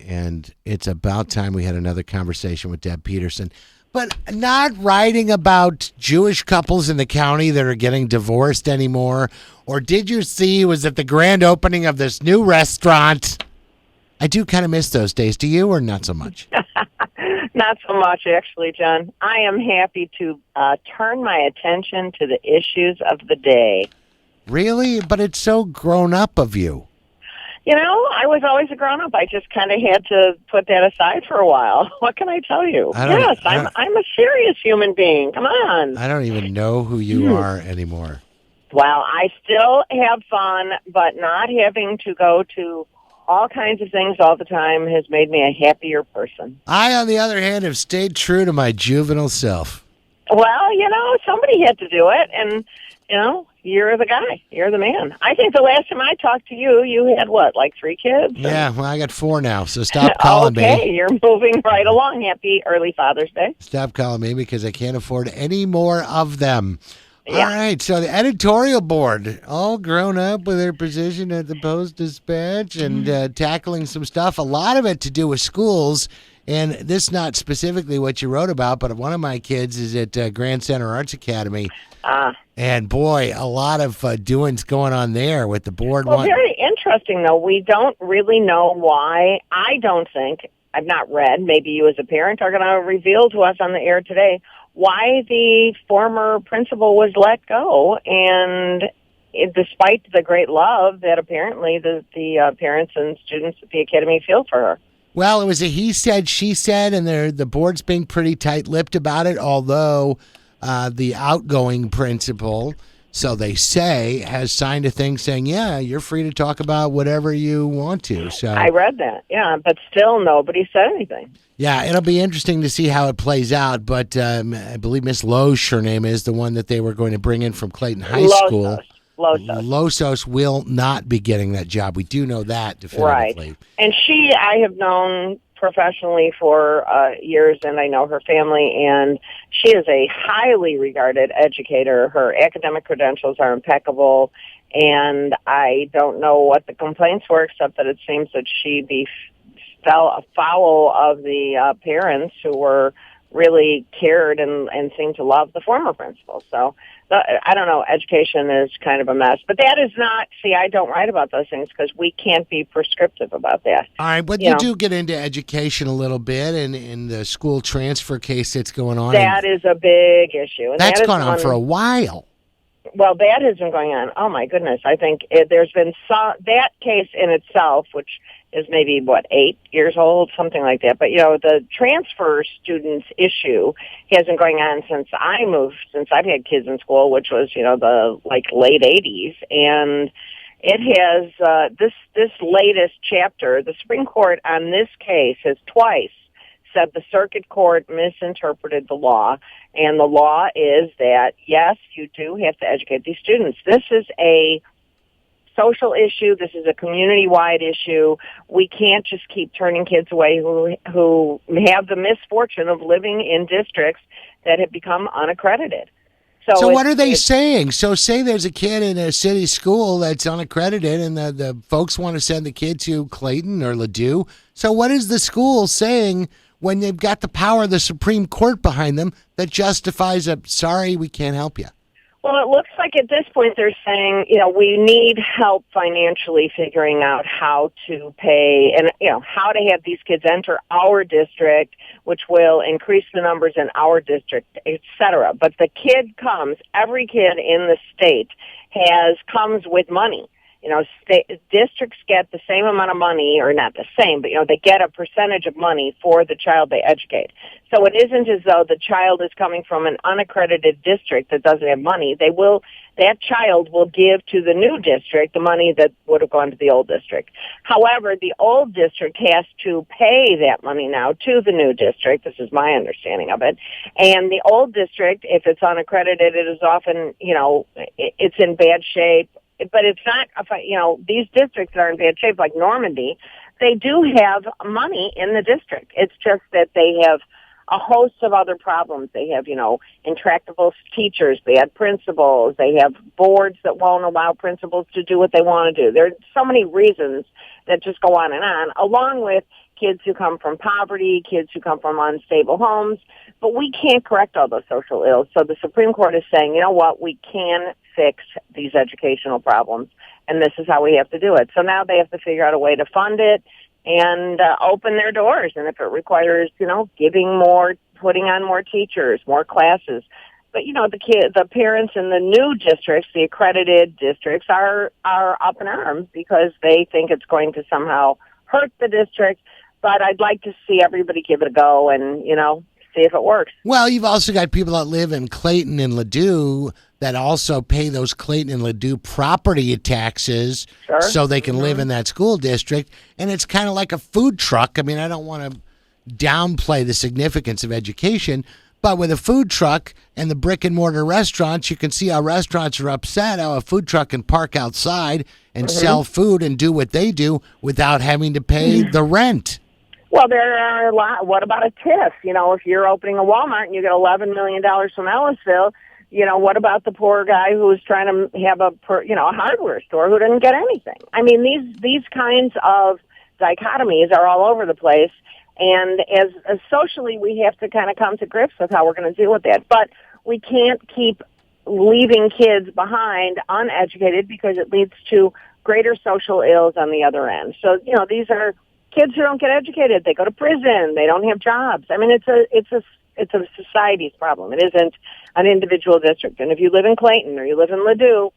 and it's about time we had another conversation with Deb Peterson. But not writing about Jewish couples in the county that are getting divorced anymore. Or did you see, was at the grand opening of this new restaurant? I do kind of miss those days. Do you, or not so much? Not so much, actually, John. I am happy to turn my attention to the issues of the day. Really? But it's so grown up of you. You know, I was always a grown-up. I just kind of had to put that aside for a while. What can I tell you? I'm a serious human being. Come on. I don't even know who you are anymore. Well, I still have fun, but not having to go to all kinds of things all the time has made me a happier person. I, on the other hand, have stayed true to my juvenile self. Well, you know, somebody had to do it, and, you know, you're the guy. You're the man. I think the last time I talked to you, you had, what, like 3 kids? Yeah, well, I got 4 now, so stop calling me. Okay, you're moving right along. Happy early Father's Day. Stop calling me because I can't afford any more of them. Yeah. All right, so the editorial board, all grown up with their position at the Post-Dispatch and tackling some stuff, a lot of it to do with schools. And this not specifically what you wrote about, but one of my kids is at Grand Center Arts Academy. And, boy, a lot of doings going on there with the board. Well, very interesting, though. We don't really know why. I don't think, I've not read, maybe you as a parent are going to reveal to us on the air today, why the former principal was let go. And despite the great love that apparently the parents and students at the academy feel for her. Well, it was a he said, she said, and the board's being pretty tight-lipped about it, although the outgoing principal, so they say, has signed a thing saying, yeah, you're free to talk about whatever you want to. So I read that, yeah, but still nobody said anything. Yeah, it'll be interesting to see how it plays out, but I believe Miss Loesch, her name is, the one that they were going to bring in from Clayton High School. Losos will not be getting that job. We do know that definitively. Right. And I have known professionally for years, and I know her family, and she is a highly regarded educator. Her academic credentials are impeccable, and I don't know what the complaints were, except that it seems that she fell afoul of the parents who were really cared and seemed to love the former principal. So I don't know. Education is kind of a mess. But that is not, I don't write about those things because we can't be prescriptive about that. All right, but you do get into education a little bit and in the school transfer case that's going on. That is a big issue. And that's gone on for a while. Well, that has been going on. Oh, my goodness. I think there's been that case in itself, which is maybe, 8 years old, something like that. But, the transfer students issue has been going on since I've had kids in school, which was, the late 80s. And it has, this latest chapter, the Supreme Court on this case has twice said the circuit court misinterpreted the law. And the law is that, yes, you do have to educate these students. This is a social issue. This is a community-wide issue. We can't just keep turning kids away who have the misfortune of living in districts that have become unaccredited. So what are they saying? So say there's a kid in a city school that's unaccredited and the folks want to send the kid to Clayton or Ladue. So what is the school saying when they've got the power of the Supreme Court behind them that justifies sorry, we can't help you? Well, it looks like at this point they're saying, we need help financially figuring out how to pay and, how to have these kids enter our district, which will increase the numbers in our district, et cetera. But the kid every kid in the state comes with money. Districts get the same amount of money, or not the same, but, they get a percentage of money for the child they educate. So it isn't as though the child is coming from an unaccredited district that doesn't have money. That child will give to the new district the money that would have gone to the old district. However, the old district has to pay that money now to the new district. This is my understanding of it. And the old district, if it's unaccredited, it is often, it's in bad shape. But it's not, these districts that are in bad shape, like Normandy, they do have money in the district. It's just that they have a host of other problems. They have, intractable teachers, bad principals. They have boards that won't allow principals to do what they want to do. There are so many reasons that just go on, along with kids who come from poverty, kids who come from unstable homes, but we can't correct all those social ills. So the Supreme Court is saying, you know what, we can fix these educational problems, and this is how we have to do it. So now they have to figure out a way to fund it and open their doors. And if it requires, giving more, putting on more teachers, more classes. But, the parents in the new districts, the accredited districts, are up in arms because they think it's going to somehow hurt the district. But I'd like to see everybody give it a go and, see if it works. Well, you've also got people that live in Clayton and Ladue that also pay those Clayton and Ladue property taxes so they can live in that school district. And it's kind of like a food truck. I mean, I don't want to downplay the significance of education, but with a food truck and the brick and mortar restaurants, you can see how restaurants are upset how a food truck can park outside and sell food and do what they do without having to pay the rent. Well, there are a lot. What about a TIF? If you're opening a Walmart and you get $11 million from Ellisville, what about the poor guy who was trying to have a hardware store who didn't get anything? I mean, these kinds of dichotomies are all over the place. And as socially, we have to kind of come to grips with how we're going to deal with that. But we can't keep leaving kids behind uneducated because it leads to greater social ills on the other end. So, these are kids who don't get educated. They go to prison. They don't have jobs. I mean, it's a society's problem. It isn't an individual district. And if you live in Clayton or you live in Ladue,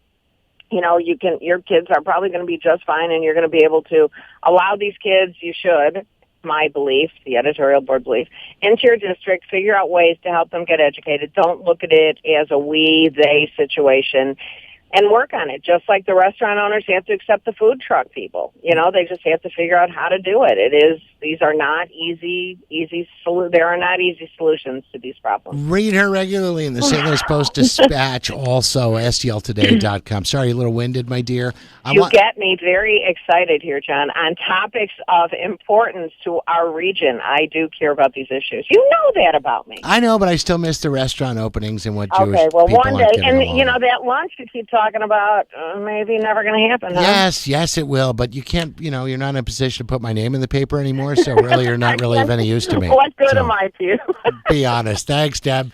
your kids are probably going to be just fine, and you're going to be able to allow these kids. You should. My belief, the editorial board belief, into your district, figure out ways to help them get educated. Don't look at it as a we-they situation, and work on it. Just like the restaurant owners have to accept the food truck people. They just have to figure out how to do it. These are not there are not easy solutions to these problems. Read her regularly in the St. Louis Post-Dispatch, also STLtoday.com. Sorry, a little winded, my dear. You get me very excited here, John, on topics of importance to our region. I do care about these issues. You know that about me. I know, but I still miss the restaurant openings and what Jewish people one day, and along. That lunch you keep talking about, maybe never going to happen, huh? Yes, it will, but you can't, you're not in a position to put my name in the paper anymore, so really you're not really of any use to me. What good am I to you? Be honest. Thanks, Deb.